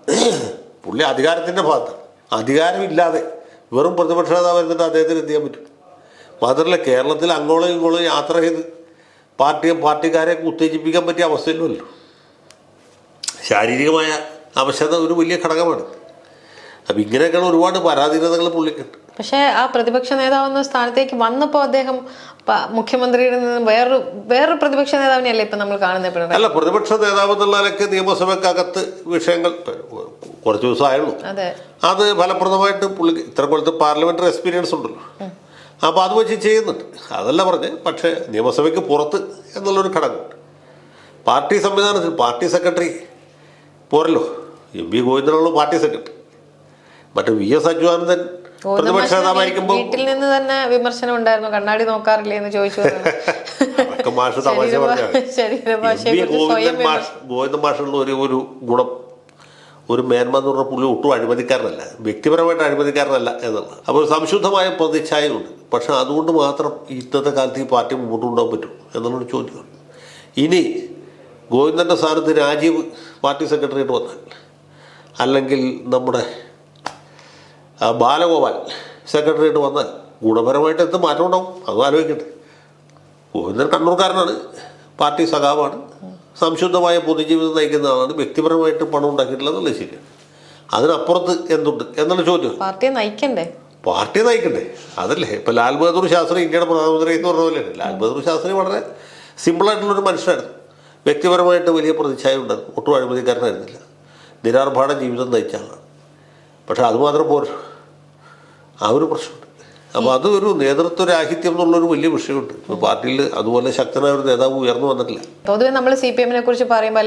പുള്ളി അധികാരത്തിൻ്റെ ഭാഗത്താണ്. അധികാരമില്ലാതെ വെറും പ്രതിപക്ഷ നേതാവ് എന്നിട്ട് അദ്ദേഹത്തിന് എന്ത് ചെയ്യാൻ പറ്റും? മാത്രമല്ല കേരളത്തിൽ അങ്ങോളം ഇങ്ങോളം യാത്ര ചെയ്ത് പാർട്ടിക്കാരെ ഉത്തേജിപ്പിക്കാൻ പറ്റിയ അവസ്ഥയിലുമല്ലോ. ശാരീരികമായ അവശത ഒരു വലിയ ഘടകമാണ്. അപ്പം ഇങ്ങനെയൊക്കെയുള്ള ഒരുപാട് പരാധീനതകൾ പുള്ളിക്കുണ്ട്. പക്ഷേ ആ പ്രതിപക്ഷ നേതാവെന്ന സ്ഥാനത്തേക്ക് വന്നപ്പോൾ അദ്ദേഹം മുഖ്യമന്ത്രിയുടെ നിന്ന് വേറൊരു പ്രതിപക്ഷ നേതാവിനെയല്ലേ ഇപ്പം നമ്മൾ കാണുന്നത്? അല്ല, പ്രതിപക്ഷ നേതാവ് എന്നുള്ളതിലൊക്കെ നിയമസഭയ്ക്കകത്ത് വിഷയങ്ങൾ കുറച്ച് ദിവസമായുള്ളൂ. അത് ഫലപ്രദമായിട്ട് പുള്ളി ഇത്ര കൊല്ലത്തെ പാർലമെന്ററി എക്സ്പീരിയൻസ് ഉണ്ടല്ലോ, അപ്പോൾ അത് വെച്ച് ചെയ്യുന്നുണ്ട്. അതല്ല പറഞ്ഞ്, പക്ഷേ നിയമസഭയ്ക്ക് പുറത്ത് എന്നുള്ളൊരു ഘടകമുണ്ട്. പാർട്ടി സംവിധാനത്തിൽ പാർട്ടി സെക്രട്ടറി പോരല്ലോ. MV ഗോവിന്ദനുള്ളൂ പാർട്ടി സെക്രട്ടറി. മറ്റേ VS അച്യുതാനന്ദൻ പ്രതിപക്ഷ നേതാവായിരിക്കുമ്പോൾ വീട്ടിൽ നിന്ന് തന്നെ വിമർശനം ഉണ്ടായിരുന്നു, കണ്ണാടി നോക്കാറില്ലേ എന്ന് ചോദിച്ചു. അതൊക്കെ മാഷ് തമാശ പറഞ്ഞാൽ ഗോവിന്ദൻ മാഷുള്ള ഒരു ഗുണം, ഒരു മേന്മ എന്ന് പറഞ്ഞ പുള്ളി ഒട്ടും അഴിമതിക്കാരനല്ല, വ്യക്തിപരമായിട്ട് അഴിമതിക്കാരനല്ല എന്നുള്ളത്. അപ്പോൾ സംശുദ്ധമായ പ്രതിച്ഛായയുണ്ട്. പക്ഷെ അതുകൊണ്ട് മാത്രം ഇന്നത്തെ കാലത്ത് ഈ പാർട്ടി മുമ്പോട്ട് കൊണ്ടുപോകാൻ പറ്റും എന്നുള്ളൊരു ചോദ്യമാണ്. ഇനി ഗോവിന്ദൻ്റെ സ്ഥാനത്ത് രാജീവ് പാർട്ടി സെക്രട്ടറിയായിട്ട് വന്നാൽ, അല്ലെങ്കിൽ നമ്മുടെ ബാലഗോപാൽ സെക്രട്ടറിയായിട്ട് വന്നാൽ ഗുണപരമായിട്ട് എന്ത് മാറ്റം ഉണ്ടാവും? അതും ആലോചിക്കട്ടെ. ഗോവിന്ദൻ കണ്ണൂർക്കാരനാണ്, പാർട്ടി സഖാവാണ്, സംശുദ്ധമായ പൊതുജീവിതം നയിക്കുന്ന ആളാണ്, വ്യക്തിപരമായിട്ട് പണം ഉണ്ടാക്കിയിട്ടില്ല എന്നുള്ളത് ശരിയാണ്. അതിനപ്പുറത്ത് എന്തുണ്ട് എന്നുള്ള ചോദ്യം. പാർട്ടിയെ നയിക്കണ്ടേ? അതല്ലേ ഇപ്പം ലാൽ ബഹദൂർ ശാസ്ത്രി ഇന്ത്യയുടെ പ്രധാനമന്ത്രി എന്ന് പറഞ്ഞ പോലെ. ലാൽ ബഹദൂർ ശാസ്ത്രി വളരെ സിമ്പിളായിട്ടുള്ളൊരു മനുഷ്യനായിരുന്നു. വ്യക്തിപരമായിട്ട് വലിയ പ്രതിച്ഛായ ഉണ്ടായിരുന്നു, ഒട്ടും അഴിമതിക്കാരനായിരുന്നില്ല, നിരാർഭാട ജീവിതം നയിച്ച ആളാണ്. പക്ഷെ അതുമാത്രം പോരാ, ആ ഒരു പ്രശ്നമുണ്ട്. അപ്പോൾ അത് ഒരു നേതൃത്വ രാഹിത്യം എന്നുള്ളൊരു വലിയ വിഷയമുണ്ട്. പാർട്ടിയിൽ അതുപോലെ ശക്തനായ ഒരു നേതാവ് ഉയർന്നു വന്നിട്ടില്ല. പൊതുവെ നമ്മൾ CPM-നെ കുറിച്ച് പറയുമ്പോൾ,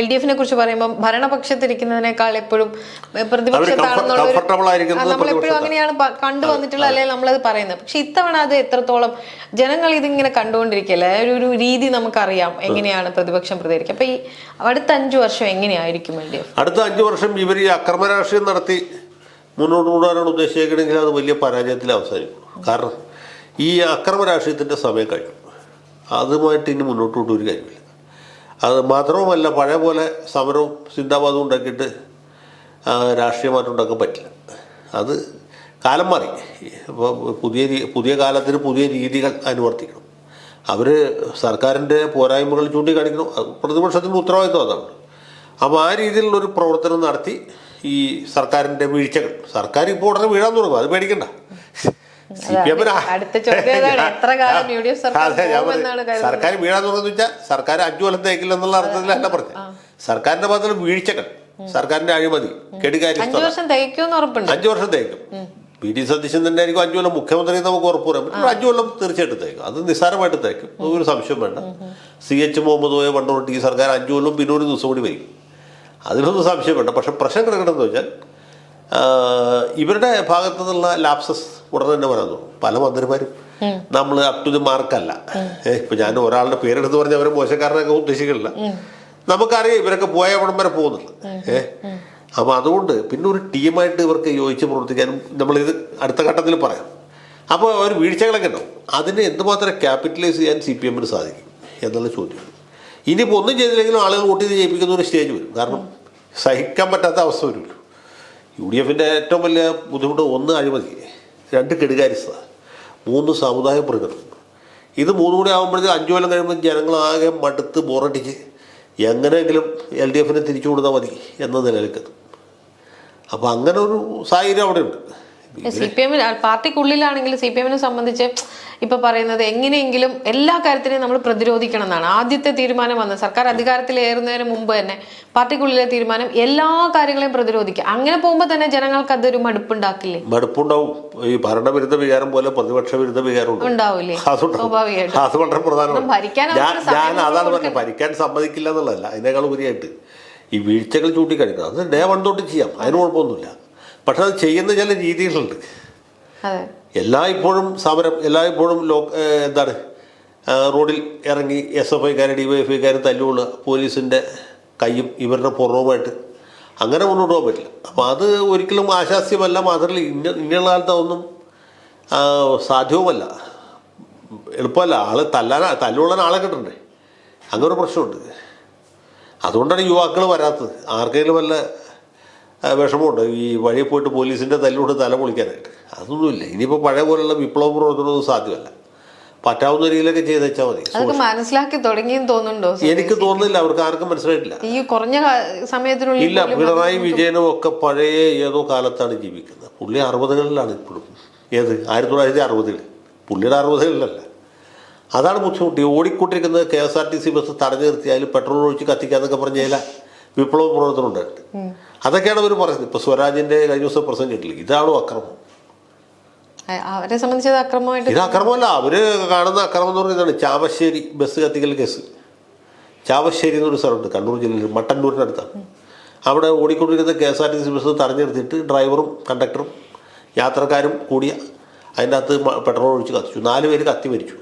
LDF-നെ കുറിച്ച് പറയുമ്പോൾ ഭരണപക്ഷത്തിരിക്കുന്നതിനേക്കാൾ എപ്പോഴും നമ്മളെപ്പോഴും അങ്ങനെയാണ് കണ്ടുവന്നിട്ടുള്ളത്, അല്ലെങ്കിൽ നമ്മളത് പറയുന്നത്. പക്ഷെ ഇത്തവണ അത് എത്രത്തോളം ജനങ്ങൾ ഇതിങ്ങനെ കണ്ടുകൊണ്ടിരിക്കുകയല്ലേ, ഒരു രീതി നമുക്കറിയാം എങ്ങനെയാണ് പ്രതിപക്ഷം പ്രതികരിക്കുക. അപ്പൊ ഈ അടുത്ത 5 വർഷം എങ്ങനെയായിരിക്കും LDF? അടുത്ത 5 വർഷം ഇവർ ഈ അക്രമ രാഷ്ട്രീയം നടത്തി മുന്നോട്ട് കൊണ്ടുപോകാനാണ് ഉദ്ദേശിക്കണമെങ്കിൽ അത് വലിയ പരാജയത്തിൽ അവസാനിക്കും. കാരണം ഈ അക്രമ രാഷ്ട്രീയത്തിൻ്റെ സമയം കഴിഞ്ഞു. അതുമായിട്ട് ഇനി മുന്നോട്ട് കൊണ്ടൊരു ഒരു കാര്യമില്ല. അത് മാത്രവുമല്ല, പഴയ പോലെ സമരവും സിന്ദാബാദും ഉണ്ടാക്കിയിട്ട് രാഷ്ട്രീയ മാറ്റം ഉണ്ടാക്കാൻ പറ്റില്ല. അത് കാലം മാറി. ഇപ്പോൾ പുതിയ കാലത്തിന് പുതിയ രീതികൾ അനുവർത്തിക്കണം. അവർ സർക്കാരിൻ്റെ പോരായ്മകൾ ചൂണ്ടിക്കാണിക്കണം. പ്രതിപക്ഷത്തിൻ്റെ ഉത്തരവാദിത്വം അതാണ്. അപ്പോൾ ആ രീതിയിലുള്ളൊരു പ്രവർത്തനം നടത്തി ഈ സർക്കാരിൻ്റെ വീഴ്ചകൾ, സർക്കാർ ഇപ്പോൾ ഉടനെ വീഴാൻ തുടങ്ങും, അത് പേടിക്കണ്ട. സർക്കാർ വീഴാൻ തുടങ്ങുന്ന വെച്ചാൽ സർക്കാർ 5 കൊല്ലം തേക്കില്ല എന്നുള്ള അർത്ഥത്തിലല്ല പറഞ്ഞത്. സർക്കാരിന്റെ ഭാഗത്തുള്ള വീഴ്ചകൾ, സർക്കാരിന്റെ അഴിമതി, കെടുകാര്യ 5 വർഷം തേക്കും. വി ഡി സതീശൻ തന്നെ ആയിരിക്കും 5 കൊല്ലം മുഖ്യമന്ത്രി നമുക്ക് ഉറപ്പ് പറയാൻ പറ്റും. 5 കൊല്ലം തീർച്ചയായിട്ടും തേക്കും. അത് നിസ്സാരമായിട്ട് തേക്കും, ഒരു സംശയം വേണ്ട. CH മുഹമ്മദ് കോയ പണ്ടുകൊണ്ട് ഈ സർക്കാർ 5 കൊല്ലം പിന്നെ ഒരു ദിവസം കൂടി വരും, അതിനൊന്നും സംശയം വേണ്ട. പക്ഷെ പ്രശ്നം കിടക്കണമെന്ന് വെച്ചാൽ ഇവരുടെ ഭാഗത്തു നിന്നുള്ള ലാപ്സസ് ഉടനെ തന്നെ വരാൻ തോന്നും. പല മന്ത്രിമാരും നമ്മൾ അപ് ടു ദി മാർക്കല്ല. ഇപ്പൊ ഞാൻ ഒരാളുടെ പേരെടുത്ത് പറഞ്ഞ അവരെ മോശക്കാരനൊക്കെ ഉദ്ദേശിക്കില്ല. നമുക്കറിയാം ഇവരൊക്കെ പോയ അവിടം വരെ പോകുന്നുള്ളു. അപ്പം അതുകൊണ്ട് പിന്നെ ഒരു ടീമായിട്ട് ഇവർക്ക് യോജിച്ച് പ്രവർത്തിക്കാനും നമ്മളിത് അടുത്ത ഘട്ടത്തിൽ പറയാം. അപ്പോൾ അവർ വീഴ്ചകളൊക്കെ ഉണ്ടാവും. അതിനെ എന്തുമാത്രം ക്യാപിറ്റലൈസ് ചെയ്യാൻ CPM സാധിക്കും എന്നുള്ള ചോദ്യം. ഇനിയിപ്പോൾ ഒന്നും ചെയ്തില്ലെങ്കിലും ആളുകൾ വോട്ട് ചെയ്ത് ജയിപ്പിക്കുന്ന ഒരു സ്റ്റേജ് വരും. കാരണം സഹിക്കാൻ പറ്റാത്ത അവസ്ഥ വരുമല്ലോ. UDFന്റെ ഏറ്റവും വലിയ ബുദ്ധിമുട്ട് 1 അഴിമതി, 2 കെടുകാര്യസ്ഥത, 3 സാമുദായിക പ്രകടനം. ഇത് 3 കൂടി ആകുമ്പോഴത്തേക്ക് 5 കൊല്ലം കഴിയുമ്പോൾ ജനങ്ങളാകെ മടുത്ത് ബോറടിച്ച് എങ്ങനെയെങ്കിലും LDFനെ തിരിച്ചു കൊടുത്താൽ മതി എന്ന നിലയിലേക്കെത്തും. അപ്പോൾ അങ്ങനെ ഒരു സാഹചര്യം അവിടെ ഉണ്ട്. CPM പാർട്ടിക്കുള്ളിലാണെങ്കിൽ CPM സംബന്ധിച്ച് ഇപ്പൊ പറയുന്നത് എങ്ങനെയെങ്കിലും എല്ലാ കാര്യത്തിനെയും നമ്മൾ പ്രതിരോധിക്കണം എന്നാണ്. ആദ്യത്തെ തീരുമാനം വന്നത് സർക്കാർ അധികാരത്തിലേറുന്നതിന് മുമ്പ് തന്നെ പാർട്ടിക്കുള്ളിലെ തീരുമാനം എല്ലാ കാര്യങ്ങളെയും പ്രതിരോധിക്കുക. അങ്ങനെ പോകുമ്പോൾ തന്നെ ജനങ്ങൾക്ക് അതൊരു മടുപ്പുണ്ടാക്കില്ലേ? മടുപ്പുണ്ടാവും. ഈ ഭരണവിരുദ്ധ വികാരം പോലെ പ്രതിപക്ഷ വിരുദ്ധ വികാരം ഉണ്ടാവില്ലേ? സ്വാഭാവികമായിട്ടും അത് വളരെ പ്രധാനമാണ്. ഞാൻ അതാണ് പറഞ്ഞത്, ഭരിക്കാൻ സമ്മതിക്കില്ല എന്നുള്ളതല്ല, അതിനേക്കാൾ ഉപരിയായിട്ട് ഈ വീഴ്ചകൾ ചൂണ്ടിക്കാണിക്കണം. അത് ഡേ 1 തൊട്ട് ചെയ്യാം, അതിന് കുഴപ്പമൊന്നുമില്ല. പക്ഷെ അത് ചെയ്യുന്ന ചില രീതികളുണ്ട്. എല്ലായ്പ്പോഴും സമരം, എല്ലായ്പ്പോഴും എന്താണ് റോഡിൽ ഇറങ്ങി SFIക്കാരും DYFIക്കാരും തല്ലുകൊള്ളുക, പോലീസിൻ്റെ കയ്യും ഇവരുടെ പുറവുമായിട്ട് അങ്ങനെ മുന്നോട്ട് പോകാൻ പറ്റില്ല. അപ്പോൾ അത് ഒരിക്കലും ആശാസ്യമല്ല. മാത്രമല്ല ഇനിയുള്ള കാലത്ത് അതൊന്നും സാധ്യവുമല്ല, എളുപ്പമല്ല. തല്ലുകൊള്ളാൻ ആളെ കിട്ടണ്ടേ, അങ്ങനെ ഒരു പ്രശ്നമുണ്ട്. അതുകൊണ്ടാണ് യുവാക്കൾ വരാത്തത്. ആർക്കെങ്കിലും വല്ല വിഷമമുണ്ട് ഈ വഴി പോയിട്ട് പോലീസിൻ്റെ തല്ലുകൊണ്ട് തല പൊളിക്കാനായിട്ട്? അതൊന്നുമില്ല. ഇനിയിപ്പോൾ പഴയ പോലുള്ള വിപ്ലവ പ്രവർത്തനമൊന്നും സാധ്യമല്ല. പറ്റാവുന്ന രീതിയിലൊക്കെ ചെയ്ത് വെച്ചാൽ മതി. മനസ്സിലാക്കി തുടങ്ങിയെന്ന് തോന്നുന്നുണ്ടോ? എനിക്ക് തോന്നുന്നില്ല, അവർക്ക് ആർക്കും മനസ്സിലായിട്ടില്ല. ഈ കുറഞ്ഞ സമയത്തിനുള്ളിൽ ഇല്ല. പിണറായി വിജയനും ഒക്കെ പഴയ ഏതോ കാലത്താണ് ജീവിക്കുന്നത്. പുള്ളി 60കളിലാണ് ഇപ്പോഴും. ഏത് 1960-ൽ? പുള്ളിയുടെ 60കളിലല്ല. അതാണ് ബുദ്ധിമുട്ട്. ഓടിക്കൊണ്ടിരിക്കുന്നത് KSRTC ബസ് തടഞ്ഞു നിർത്തിയാലും പെട്രോൾ ഒഴിച്ച് കത്തിക്കാന്നൊക്കെ പറഞ്ഞാൽ വിപ്ലവ പ്രവർത്തനം ഉണ്ടായിട്ട് അതൊക്കെയാണ് അവർ പറയുന്നത്. ഇപ്പോൾ സ്വരാജിൻ്റെ കഴിഞ്ഞ ദിവസം പ്രസംഗം കേട്ടില്ല, ഇതാണോ അക്രമം? അവരെ സംബന്ധിച്ചത് അക്രമമായിട്ട് ഇത് അക്രമമല്ല. അവർ കാണുന്ന അക്രമം എന്ന് പറയുന്നതാണ് ചാവശ്ശേരി ബസ് കത്തിക്കൽ കേസ്. ചാവശ്ശേരി എന്നൊരു സ്ഥലമുണ്ട് കണ്ണൂർ ജില്ലയിൽ, മട്ടന്നൂരിനടുത്താണ്. അവിടെ ഓടിക്കൊണ്ടിരിക്കുന്ന KSRTC ബസ് തടഞ്ഞു നിർത്തിയിട്ട് ഡ്രൈവറും കണ്ടക്ടറും യാത്രക്കാരും കൂടിയ അതിൻ്റെ അകത്ത് പെട്രോൾ ഒഴിച്ച് കത്തിച്ചു. 4 പേര് കത്തി മരിച്ചു.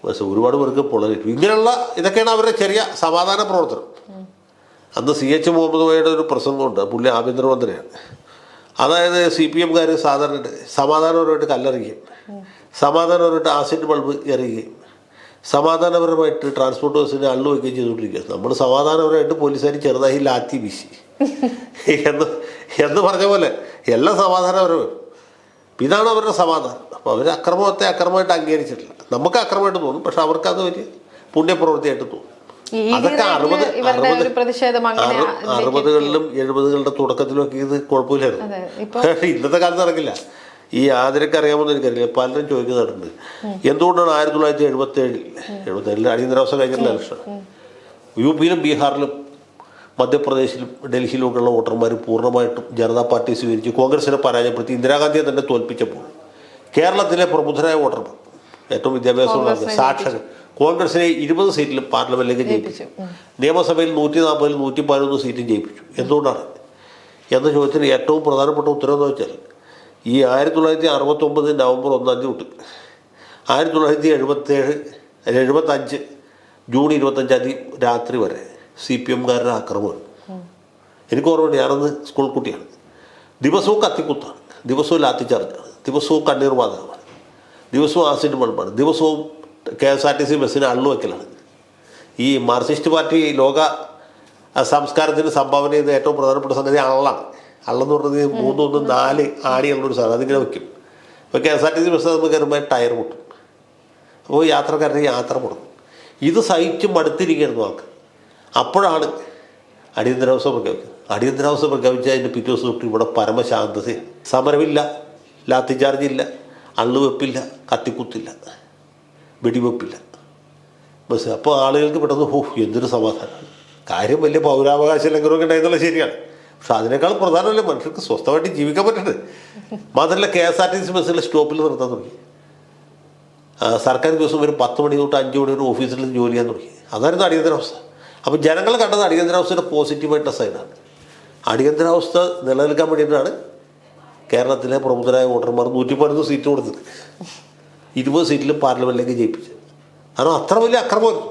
ബസ് ഒരുപാട് പേർക്ക് പൊള്ളലേറ്റു. ഇങ്ങനെയുള്ള ഇതൊക്കെയാണ് അവരുടെ ചെറിയ സമാധാന പ്രവർത്തനം. അന്ന് CH മുഹമ്മദ് കോയയുടെ ഒരു പ്രസംഗമുണ്ട്. പുള്ളി ആഭ്യന്തരമന്ത്രിയാണ്. അതായത് CPMകാർ സാധാരണ സമാധാനപരമായിട്ട് കല്ലെറിയുകയും സമാധാനപരമായിട്ട് ആസിഡ് ബൾബ് എറിയുകയും സമാധാനപരമായിട്ട് ട്രാൻസ്പോർട്ട് ബസ്സിന് അള്ളു വയ്ക്കുകയും ചെയ്തുകൊണ്ടിരിക്കുകയാണ്. നമ്മൾ സമാധാനപരമായിട്ട് പോലീസുകാർ ചെറുതായി ലാത്തി വീശി എന്ന് പറഞ്ഞ പോലെ എല്ലാം സമാധാനപരമാണ്. ഇതാണ് അവരുടെ സമാധാനം. അപ്പോൾ അവർ അക്രമത്തെ അക്രമമായിട്ട് അംഗീകരിച്ചിട്ടില്ല. നമുക്ക് അക്രമമായിട്ട് തോന്നും, പക്ഷെ അവർക്കത് വലിയ പുണ്യപ്രവൃത്തിയായിട്ട് തോന്നും. അതൊക്കെ 60-കളിലും 70-കളുടെ തുടക്കത്തിലൊക്കെ ഇത് കുഴപ്പമില്ലായിരുന്നു. ഇന്നത്തെ കാലത്ത് നടക്കില്ല. ഈ ആദരക്ക് അറിയാമെന്ന് എനിക്കറിയില്ല. പലരും ചോദിക്കുന്നുണ്ട് എന്തുകൊണ്ടാണ് 1977 അടിയന്തരാവസ്ഥ കഴിഞ്ഞിട്ടുള്ള ഇലക്ഷൻ UPയിലും ബീഹാറിലും മധ്യപ്രദേശിലും ഡൽഹിയിലുമൊക്കെയുള്ള വോട്ടർമാർ പൂർണ്ണമായിട്ടും ജനതാ പാർട്ടി സ്വീകരിച്ച് കോൺഗ്രസിനെ പരാജയപ്പെടുത്തി ഇന്ദിരാഗാന്ധിയെ തന്നെ തോൽപ്പിച്ചപ്പോൾ കേരളത്തിലെ പ്രബുദ്ധരായ വോട്ടർമാർ, ഏറ്റവും വിദ്യാഭ്യാസമുള്ള സാക്ഷര കോൺഗ്രസിനെ 20 സീറ്റിലും പാർലമെന്റിലേക്ക് ജയിപ്പിച്ചു. നിയമസഭയിൽ 140-ൽ 111 സീറ്റും ജയിപ്പിച്ചു. എന്തുകൊണ്ടാണ് എന്ന ചോദ്യത്തിന് ഏറ്റവും പ്രധാനപ്പെട്ട ഉത്തരം എന്ന് വെച്ചാൽ ഈ 1969 നവംബർ 1 തൊട്ട് 1975 ജൂൺ 25 രാത്രി വരെ CPMകാരുടെ ആക്രമണം. എനിക്ക് ഓർമ്മയുണ്ട്, ഞാനന്ന് സ്കൂൾ കുട്ടിയാണ്. ദിവസവും കത്തിക്കുത്താണ്, ദിവസവും ലാത്തിച്ചാർജാണ്, ദിവസവും കണ്ണീർ വാതകമാണ്, ദിവസവും ആസിഡ് ബൾബാണ്, ദിവസവും KSRTC ബസ്സിന് അള്ളു വയ്ക്കലാണ്. ഈ മാർക്സിസ്റ്റ് പാർട്ടി ലോക സംസ്കാരത്തിന് സംഭാവന ചെയ്ത ഏറ്റവും പ്രധാനപ്പെട്ട സംഗതി അള്ളാണ്. അള്ളെന്ന് പറഞ്ഞത് 3, 1, 4 ആടിയുള്ളൊരു സാധനം, അതിങ്ങനെ വയ്ക്കും. ഇപ്പോൾ KSRTC ബസ് നമുക്ക് കയറുമ്പോൾ ടയർ പൊട്ടും. അപ്പോൾ യാത്രക്കാരന് യാത്ര മുടങ്ങും. ഇത് സഹിച്ച് മടുത്തിരിക്കുകയായിരുന്നു ആൾക്ക്. അപ്പോഴാണ് അടിയന്തരാവസ്ഥ പ്രഖ്യാപിക്കുന്നത്. അടിയന്തരാവസ്ഥ പ്രഖ്യാപിച്ച അതിൻ്റെ പിറ്റേ ദിവസം തൊട്ട് ഇവിടെ പരമശാന്തതയാണ്. സമരമില്ല, ലാത്തി ചാർജ് ഇല്ല, അള്ളുവെപ്പില്ല, കത്തിക്കുത്തില്ല, വെടിവെപ്പില്ല ബസ്. അപ്പോൾ ആളുകൾക്ക് പെട്ടെന്ന് എന്തൊരു സമാധാനമാണ്. കാര്യം വലിയ പൗരാവകാശ ലംഘനമൊക്കെ ഉണ്ടായിരുന്നുള്ള ശരിയാണ്. പക്ഷെ അതിനേക്കാൾ പ്രധാനമല്ല മനുഷ്യർക്ക് സ്വസ്ഥമായിട്ട് ജീവിക്കാൻ പറ്റുന്നത്. മാത്രമല്ല KSRTC ബസ്സിലെ സ്റ്റോപ്പിൽ നിർത്താൻ തുടങ്ങി. സർക്കാർ ദിവസം ഒരു 10 മണി തൊട്ട് 5 മണി വരെ ഓഫീസിൽ ജോലി ചെയ്യാൻ തുടങ്ങി. അതായിരുന്നു അടിയന്തരാവസ്ഥ. അപ്പോൾ ജനങ്ങൾ കണ്ടത് അടിയന്തരാവസ്ഥയുടെ പോസിറ്റീവായിട്ടുള്ള സൈഡാണ്. അടിയന്തരാവസ്ഥ നിലനിൽക്കാൻ വേണ്ടിയിട്ടാണ് കേരളത്തിലെ പ്രമുഖരായ വോട്ടർമാർ 111 സീറ്റ് കൊടുത്തത്. 20 സീറ്റിലും പാർലമെൻറ്റിലേക്ക് ജയിപ്പിച്ചത്. കാരണം അത്ര വലിയ അക്രമമായിരുന്നു.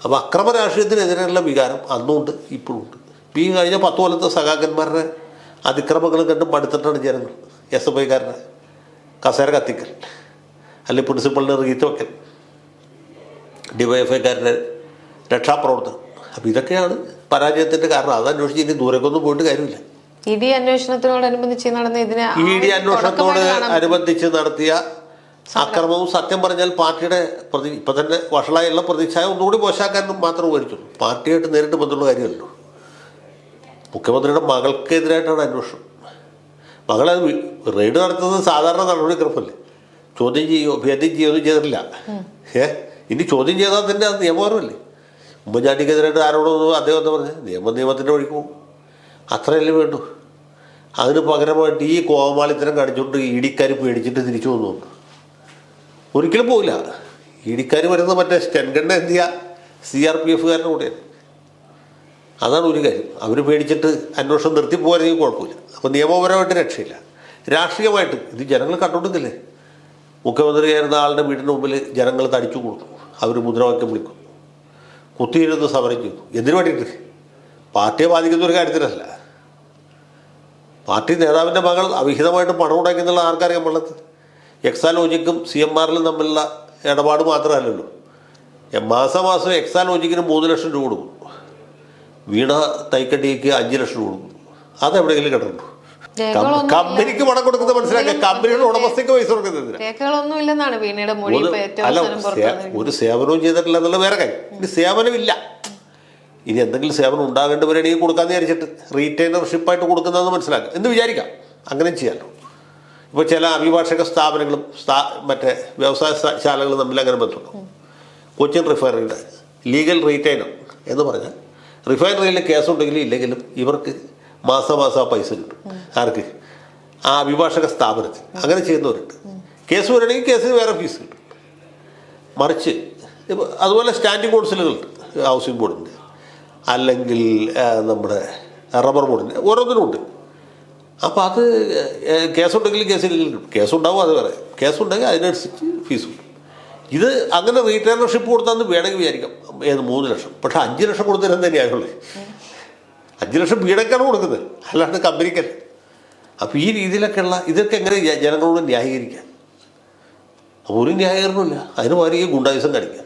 അപ്പോൾ അക്രമ രാഷ്ട്രീയത്തിനെതിരെയുള്ള വികാരം അന്നുമുണ്ട്, ഇപ്പോഴും ഉണ്ട്. ഇപ്പോൾ ഈ കഴിഞ്ഞ 10 കൊല്ലത്തെ സഖാക്കന്മാരുടെ അതിക്രമങ്ങളും കണ്ട് മടുത്തിട്ടാണ് ജനങ്ങൾ SFIക്കാരനെ കസേര കത്തിക്കൽ, അല്ലെങ്കിൽ പ്രിൻസിപ്പളിനെ റീത്ത് വയ്ക്കൽ, DYFIക്കാരുടെ രക്ഷാപ്രവർത്തനം. അപ്പോൾ ഇതൊക്കെയാണ് പരാജയത്തിൻ്റെ കാരണം. അത് അന്വേഷിച്ച് ഇനി ദൂരേക്കൊന്നും പോയിട്ട് കാര്യമില്ല. ED അന്വേഷണത്തിനോടനുബന്ധിച്ച് നടന്ന ഇതിനെ ED അന്വേഷണത്തോട് അനുബന്ധിച്ച് നടത്തിയ അക്രമവും സത്യം പറഞ്ഞാൽ പാർട്ടിയുടെ ഇപ്പം തന്നെ വഷളായുള്ള പ്രതിച്ഛായ ഒന്നുകൂടി മോശമാക്കാനും മാത്രം ഉപകരിച്ചുള്ളൂ. പാർട്ടിയായിട്ട് നേരിട്ട് ബന്ധമുള്ള കാര്യമല്ലോ. മുഖ്യമന്ത്രിയുടെ മകൾക്കെതിരായിട്ടാണ് അന്വേഷണം. മകളെ റെയ്ഡ് നടത്തുന്നത് സാധാരണ നടപടിക്രമല്ലേ. ചോദ്യം ചെയ്യുകയോ ഭേദ്യം ചെയ്യുകയൊന്നും ചെയ്തിട്ടില്ല. ഇനി ചോദ്യം ചെയ്താൽ തന്നെ അത് നിയമപരമല്ലേ. ഉമ്മൻചാണ്ടിക്കെതിരായിട്ട് ആരോടൊന്നും അദ്ദേഹം എന്താ പറഞ്ഞത്, നിയമത്തിൻ്റെ വഴിക്ക് പോകും, അത്രയല്ലേ വേണ്ടു. അതിന് പകരമായിട്ട് ഈ കോമാളിത്തരം കാണിച്ചുകൊണ്ട് ഇടിക്കാർ പേടിച്ചിട്ട് തിരിച്ചു പോകുന്നുണ്ട്. ഒരിക്കലും പോകില്ല. ഇടിക്കാർ വരുന്നത് മറ്റേ സ്റ്റെൻഗണ്ണ എന്തിയ CRPFകാരുടെ കൂടെയാണ്. അതാണ് ഒരു കാര്യം. അവർ പേടിച്ചിട്ട് അന്വേഷണം നിർത്തി പോകാനെങ്കിൽ കുഴപ്പമില്ല. അപ്പോൾ നിയമപരമായിട്ട് രക്ഷയില്ല. രാഷ്ട്രീയമായിട്ട് ഇത് ജനങ്ങൾ കണ്ടുകൊടുക്കില്ലേ. മുഖ്യമന്ത്രിയായിരുന്ന ആളുടെ വീടിന് മുമ്പിൽ ജനങ്ങൾ തടിച്ചു കൊടുക്കും, അവർ മുദ്രാവാക്യം വിളിക്കും, കുത്തിയിരുന്ന് സമരം ചെയ്തു. എന്തിനു വേണ്ടിയിട്ട്? പാർട്ടിയെ ബാധിക്കുന്ന ഒരു കാര്യത്തിനല്ല. പാർട്ടി നേതാവിൻ്റെ മകൾ അവിഹിതമായിട്ട് പണം ഉണ്ടാക്കിയെന്നുള്ള ആർക്കറിയാൻ പാടില്ല. എക്സാലോജിക്കും CMRലും തമ്മിലുള്ള ഇടപാട് മാത്രമല്ലല്ലോ. മാസം എക്സാലോജിക്കിന് 3 ലക്ഷം രൂപ കൊടുക്കും, വീണ തൈക്കട്ടിക്ക് 5 ലക്ഷം രൂപ കൊടുക്കും. അതെവിടെയെങ്കിലും കിട്ടുന്നുണ്ടോ? കമ്പനിക്ക് പണം കൊടുക്കുന്ന മനസ്സിലാക്കുക. കമ്പനിയുടെ ഉടമസ്ഥയ്ക്ക് പൈസ കൊടുക്കുന്നത് അല്ല. ഒരു സേവനവും ചെയ്തിട്ടില്ല എന്നുള്ള വേറെ കാര്യം. ഇനി സേവനമില്ല, ഇനി എന്തെങ്കിലും സേവനം ഉണ്ടാകേണ്ടവരാണെങ്കിൽ കൊടുക്കാമെന്ന് വിചാരിച്ചിട്ട് റീറ്റെയിലർഷിപ്പായിട്ട് കൊടുക്കുന്നതെന്ന് മനസ്സിലാക്കുക എന്ന് വിചാരിക്കാം. അങ്ങനെ ചെയ്യാമല്ലോ. ഇപ്പോൾ ചില അഭിഭാഷക സ്ഥാപനങ്ങളും മറ്റേ വ്യവസായ ശാലകളും തമ്മിൽ അങ്ങനെ ബന്ധമുണ്ടാവും. കൊച്ചിൻ റിഫൈനറിയുടെ ലീഗൽ റീറ്റെയിലർ എന്ന് പറഞ്ഞാൽ റിഫൈനറിയിൽ കേസുണ്ടെങ്കിലും ഇല്ലെങ്കിലും ഇവർക്ക് മാസം ആ പൈസ കിട്ടും. ആർക്ക്? ആ അഭിഭാഷക സ്ഥാപനത്തിൽ. അങ്ങനെ ചെയ്യുന്നവരുണ്ട്. കേസ് വരണമെങ്കിൽ കേസിന് വേറെ ഫീസ് കിട്ടും. മറിച്ച് അതുപോലെ സ്റ്റാൻഡിംഗ് കൗൺസിലുകളുണ്ട്, ഹൗസിംഗ് ബോർഡിൻ്റെ അല്ലെങ്കിൽ നമ്മുടെ റബ്ബർ ബോർഡിൻ്റെ, ഓരോന്നിനുമുണ്ട്. അപ്പോൾ അത് കേസുണ്ടെങ്കിലും കേസില്ലെങ്കിലും കിട്ടും. കേസുണ്ടാവും, അത് വേറെ. കേസുണ്ടെങ്കിൽ അതിനനുസരിച്ച് ഫീസ് കിട്ടും. ഇത് അങ്ങനെ റീറ്റെയിലർഷിപ്പ് കൊടുത്താന്ന് വേണമെങ്കിൽ വിചാരിക്കാം. 3 ലക്ഷം. പക്ഷേ 5 ലക്ഷം കൊടുത്തതിന് എന്താ ന്യായമുള്ളത്? 5 ലക്ഷം വീടൊക്കെയാണ് കൊടുക്കുന്നത്, അല്ലാണ്ട് കമ്പനിക്കല്ല. അപ്പോൾ ഈ രീതിയിലൊക്കെയുള്ള ഇതൊക്കെ എങ്ങനെ ജനങ്ങളോട് ന്യായീകരിക്കാം? ഒരു ന്യായീകരണമില്ല. അതിന് പകരം ഈ ഗുണ്ടായുസം കാണിക്കുക.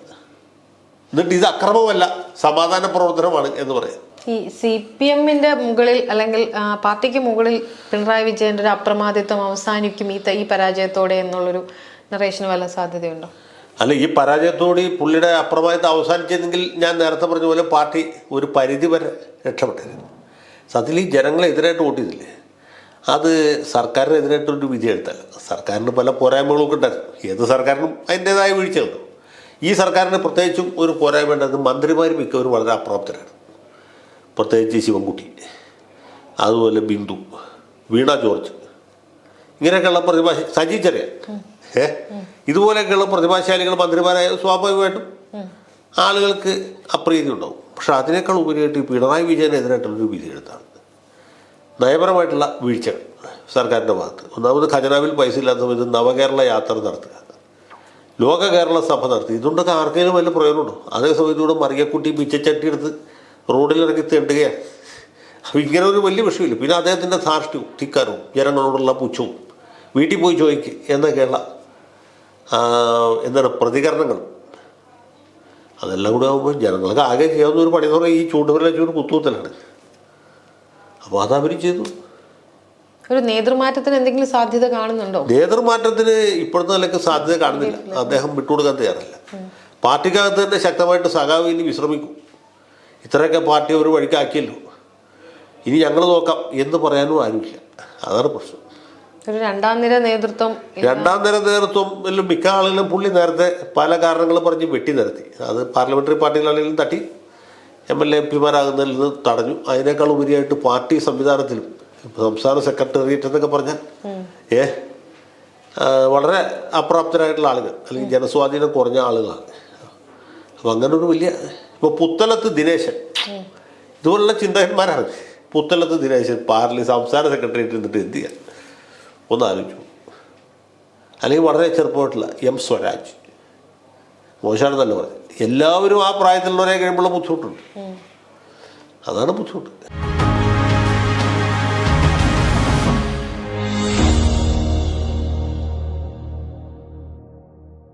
എന്നിട്ട് ഇത് അക്രമമല്ല, സമാധാന പ്രവർത്തനമാണ് എന്ന് പറയാം. ഈ CPMന്റെ മുകളിൽ അല്ലെങ്കിൽ പാർട്ടിക്ക് മുകളിൽ പിണറായി വിജയന്റെ ഒരു അപ്രമാദിത്വം അവസാനിക്കും ഈ പരാജയത്തോടെ എന്നുള്ളൊരു നറേഷന് വല്ല സാധ്യതയുണ്ടോ? അല്ല, ഈ പരാജയത്തോടെ പുള്ളിയുടെ അപ്രമാദിത്വം അവസാനിച്ചെങ്കിൽ ഞാൻ നേരത്തെ പറഞ്ഞ പോലെ പാർട്ടി ഒരു പരിധി വരെ രക്ഷപ്പെട്ടിരുന്നു. സത്യത്തിൽ ഈ ജനങ്ങളെതിരായിട്ട് വോട്ട് ചെയ്തില്ലേ, അത് സർക്കാരിനെതിരായിട്ടൊരു വിധി എഴുത്തല്ല. സർക്കാരിന് പല പോരായ്മകളൊക്കെ ഉണ്ടായിരുന്നു. ഏത് സർക്കാരിനും അതിൻ്റേതായ വീഴ്ചയുണ്ട്. ഈ സർക്കാരിന് പ്രത്യേകിച്ചും ഒരു പോരായ്മ ഉണ്ടായിരുന്നു. മന്ത്രിമാർ മിക്കവരും വളരെ അപ്രാപ്തരാണ്. പ്രത്യേകിച്ച് ശിവൻകുട്ടി, അതുപോലെ ബിന്ദു, വീണ ജോർജ്, ഇങ്ങനെയൊക്കെയുള്ള സജി ചെറിയാൻ, ഇതുപോലെയൊക്കെയുള്ള പ്രതിഭാശാലികൾ മന്ത്രിമാരായ സ്വാഭാവികമായിട്ടും ആളുകൾക്ക് അപ്രീതി ഉണ്ടാവും. പക്ഷെ അതിനേക്കാൾ ഉപരിയായിട്ട് ഈ പിണറായി വിജയനെതിരായിട്ടുള്ളൊരു വിധി എഴുത്താണ്. നയപരമായിട്ടുള്ള വീഴ്ചകൾ സർക്കാരിൻ്റെ ഭാഗത്ത്. ഒന്നാമത് ഖജനാവിൽ പൈസ ഇല്ലാത്ത സമയത്ത് നവകേരള യാത്ര നടത്തുക, ലോക കേരള സഭ നടത്തി. ഇതുകൊണ്ടൊക്കെ ആർക്കെങ്കിലും വല്ല പ്രയോജനമുണ്ടോ? അതേ സമയത്തൂടെ മറിയക്കുട്ടി പിച്ചച്ചട്ടി എടുത്ത് റോഡിലിറങ്ങി തെണ്ടുകയാണ്. അപ്പോൾ ഇങ്ങനെ ഒരു വലിയ വിഷയമില്ല. പിന്നെ അദ്ദേഹത്തിൻ്റെ ധാർഷ്ട്യവും ധിക്കാരവും ജനങ്ങളോടുള്ള പുച്ഛവും വീട്ടിൽ പോയി ചോദിക്കുക എന്നൊക്കെയുള്ള പ്രതികരണങ്ങൾ അതെല്ലാം കൂടെ ആകുമ്പോൾ ജനങ്ങൾക്ക് ആകെ ചെയ്യാവുന്ന ഒരു പണി എന്ന് പറഞ്ഞാൽ ഈ ചൂണ്ടുവിരൽ വെച്ച് ഒരു കുത്തുകുത്തലാണ്. അപ്പോൾ അതവർ ചെയ്തു. ഒരു നേതൃമാറ്റത്തിന് എന്തെങ്കിലും സാധ്യത കാണുന്നുണ്ടോ? നേതൃമാറ്റത്തിന് ഇപ്പോഴത്തെ നിലയ്ക്ക് സാധ്യത കാണുന്നില്ല. അദ്ദേഹം വിട്ടുകൊടുക്കാൻ തയ്യാറല്ല. പാർട്ടിക്കകത്ത് തന്നെ ശക്തമായിട്ട് സഖാവ് ഇനി വിശ്രമിക്കും. ഇത്രയൊക്കെ പാർട്ടി ഒരു വഴിക്കാക്കിയല്ലോ, ഇനി ഞങ്ങൾ നോക്കാം എന്ന് പറയാനും ആരുമില്ല. അതാണ് പ്രശ്നം. ഒരു രണ്ടാം നിര നേതൃത്വം മിക്ക ആളുകളും പുള്ളി നേരത്തെ പല കാരണങ്ങളും പറഞ്ഞ് വെട്ടി നിരത്തി. അത് പാർലമെൻ്ററി പാർട്ടികളാണെങ്കിലും തട്ടി MLA MP മാരാകുന്നതിൽ നിന്ന് തടഞ്ഞു. അതിനേക്കാൾ ഉപരിയായിട്ട് പാർട്ടി സംവിധാനത്തിലും സംസ്ഥാന സെക്രട്ടേറിയറ്റ് എന്നൊക്കെ പറഞ്ഞാൽ വളരെ അപ്രാപ്തരായിട്ടുള്ള ആളുകൾ അല്ലെങ്കിൽ ജനസ്വാധീനം കുറഞ്ഞ ആളുകളാണ്. അപ്പം അങ്ങനെ ഒരു വലിയ ഇപ്പോൾ പുത്തലത്ത് ദിനേശൻ ഇതുപോലുള്ള ചിന്തകന്മാരാണ്. പുത്തലത്ത് ദിനേശൻ സംസ്ഥാന സെക്രട്ടേറിയറ്റ് എന്നിട്ട് എന്ത് ചെയ്യാൻ ഒന്ന് ആലോചിച്ചു. അല്ലെങ്കിൽ വളരെ ചെറുപ്പമായിട്ടുള്ള M സ്വരാജ് മോശമാണെന്നല്ല പറഞ്ഞത്. എല്ലാവരും ആ പ്രായത്തിലുള്ളവരെ കഴിയുമ്പോഴുള്ള ബുദ്ധിമുട്ടുണ്ട്. അതാണ് ബുദ്ധിമുട്ട്.